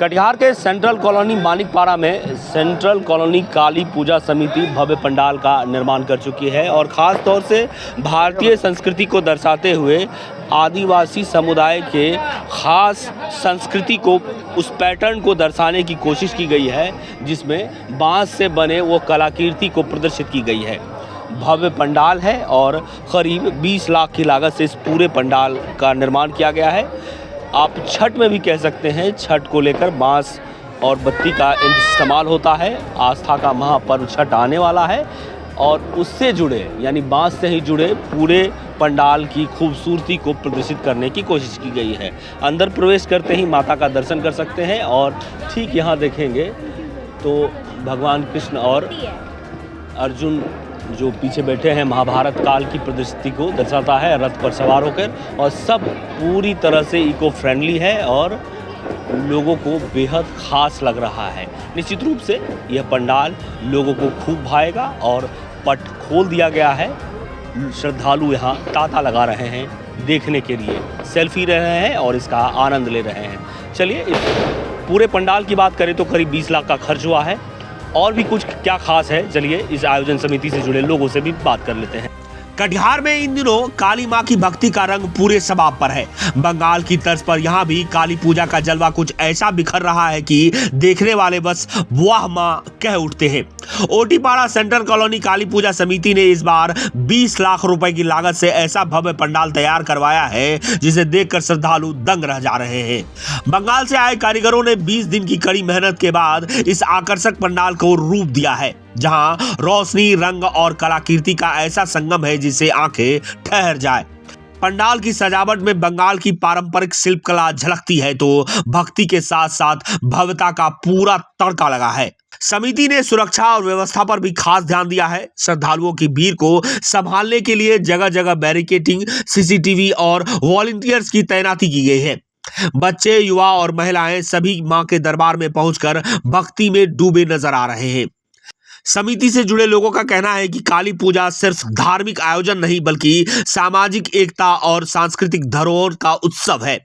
कटिहार के central colony मानिकपाड़ा में central colony काली पूजा समिति भव्य पंडाल का निर्माण कर चुकी है और ख़ास तौर से भारतीय संस्कृति को दर्शाते हुए आदिवासी समुदाय के ख़ास संस्कृति को, उस पैटर्न को दर्शाने की कोशिश की गई है, जिसमें बांस से बने वो कलाकृति को प्रदर्शित की गई है। भव्य पंडाल है और करीब 20 लाख की लागत से इस पूरे पंडाल का निर्माण किया गया है। आप छठ में भी कह सकते हैं, छठ को लेकर बांस और बत्ती का इस्तेमाल होता है। आस्था का महापर्व छठ आने वाला है और उससे जुड़े यानी बांस से ही जुड़े पूरे पंडाल की खूबसूरती को प्रदर्शित करने की कोशिश की गई है। अंदर प्रवेश करते ही माता का दर्शन कर सकते हैं और ठीक यहाँ देखेंगे तो भगवान कृष्ण और अर्जुन जो पीछे बैठे हैं महाभारत काल की प्रदर्शनी को दर्शाता है रथ पर सवार होकर, और सब पूरी तरह से इको फ्रेंडली है और लोगों को बेहद ख़ास लग रहा है। निश्चित रूप से यह पंडाल लोगों को खूब भाएगा और पट खोल दिया गया है। श्रद्धालु यहाँ तांता लगा रहे हैं देखने के लिए, सेल्फी ले रहे हैं और इसका आनंद ले रहे हैं। चलिए, इस पूरे पंडाल की बात करें तो करीब 20 लाख का खर्च हुआ है। और भी कुछ क्या खास है, चलिए इस आयोजन समिति से जुड़े लोगों से भी बात कर लेते हैं। कटिहार में इन दिनों काली मां की भक्ति का रंग पूरे शबाब पर है। बंगाल की तर्ज पर यहाँ भी काली पूजा का जलवा कुछ ऐसा बिखर रहा है कि देखने वाले बस वाह मां कह उठते हैं। ओटीपाड़ा सेंट्रल कॉलोनी काली पूजा समिति ने इस बार 20 लाख रुपए की लागत से ऐसा भव्य पंडाल तैयार करवाया है, जिसे देखकर श्रद्धालु दंग रह जा रहे हैं। बंगाल से आए कारीगरों ने 20 दिन की कड़ी मेहनत के बाद इस आकर्षक पंडाल को रूप दिया है, जहां रोशनी, रंग और कलाकृति का ऐसा संगम है जिससे आंखें ठहर जाए। पंडाल की सजावट में बंगाल की पारंपरिक शिल्पकला झलकती है तो भक्ति के साथ साथ भव्यता का पूरा तड़का लगा है। समिति ने सुरक्षा और व्यवस्था पर भी खास ध्यान दिया है। श्रद्धालुओं की भीड़ को संभालने के लिए जगह जगह बैरिकेडिंग, सीसीटीवी और वॉलंटियर्स की तैनाती की गई है। बच्चे, युवा और महिलाएं सभी मां के दरबार में पहुंचकर भक्ति में डूबे नजर आ रहे हैं। समिति से जुड़े लोगों का कहना है कि काली पूजा सिर्फ धार्मिक आयोजन नहीं बल्कि सामाजिक एकता और सांस्कृतिक धरोहर का उत्सव है।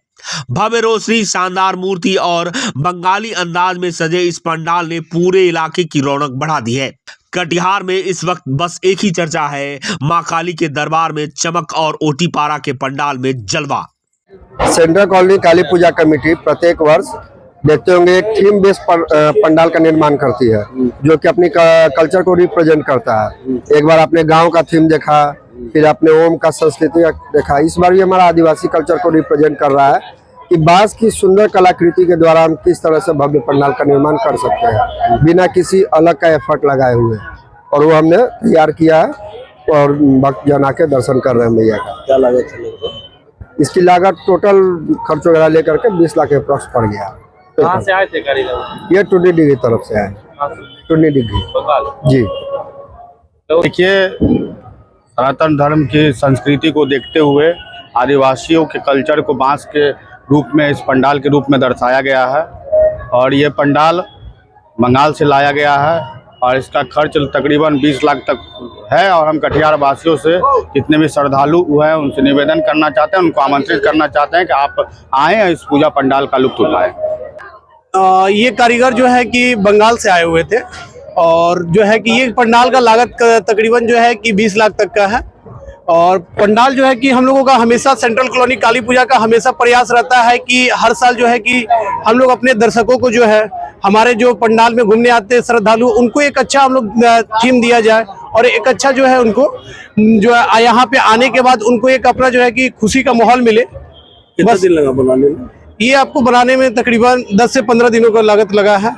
भव्य रोशनी, शानदार मूर्ति और बंगाली अंदाज में सजे इस पंडाल ने पूरे इलाके की रौनक बढ़ा दी है। कटिहार में इस वक्त बस एक ही चर्चा है, मां काली के दरबार में चमक और ओटीपाड़ा के पंडाल में जलवा। सेंट्रल कॉलोनी काली पूजा कमेटी प्रत्येक वर्ष देखते होंगे एक थीम बेस्ड पंडाल का निर्माण करती है, जो कि अपनी कल्चर को रिप्रेजेंट करता है। एक बार अपने गांव का थीम देखा, फिर अपने ओम का संस्कृति देखा। इस बार भी हमारा आदिवासी कल्चर को रिप्रेजेंट कर रहा है कि बांस की सुंदर कलाकृति के द्वारा हम किस तरह से भव्य पंडाल का निर्माण कर सकते हैं बिना किसी अलग का एफर्ट लगाए हुए, और वो हमने तैयार किया है और भक्त जन आके दर्शन कर रहे हैं मैया का। क्या लागत है? इसकी लागत टोटल खर्च वगैरह लेकर के 20 लाख अप्रॉक्स पड़ गया। कहाँ से आए थे कारीगर? ये टुंडी डिग्री तरफ से आए। टुंडी डिग्री जी। देखिए, सनातन धर्म की संस्कृति को देखते हुए आदिवासियों के कल्चर को बांस के रूप में, इस पंडाल के रूप में दर्शाया गया है और ये पंडाल बंगाल से लाया गया है और इसका खर्च तकरीबन 20 लाख तक है। और हम कटिहार वासियों से जितने भी श्रद्धालु हैं उनसे निवेदन करना चाहते हैं, उनको आमंत्रित करना चाहते हैं कि आप आएँ, इस पूजा पंडाल का लुत्फ उठाएं। ये कारीगर जो है कि बंगाल से आए हुए थे और जो है कि ये पंडाल का लागत तकरीबन जो है कि 20 लाख तक का है। और पंडाल जो है कि हम लोगों का हमेशा सेंट्रल कॉलोनी काली पूजा का हमेशा प्रयास रहता है कि हर साल जो है कि हम लोग अपने दर्शकों को जो है, हमारे जो पंडाल में घूमने आते हैं श्रद्धालु, उनको एक अच्छा हम लोग थीम दिया जाए और एक अच्छा जो है उनको जो है यहाँ पे आने के बाद उनको एक अपना जो है कि खुशी का माहौल मिले। कितना दिन लगा बनाने में? ये आपको बनाने में तकरीबन 10 से 15 दिनों का लागत लगा है।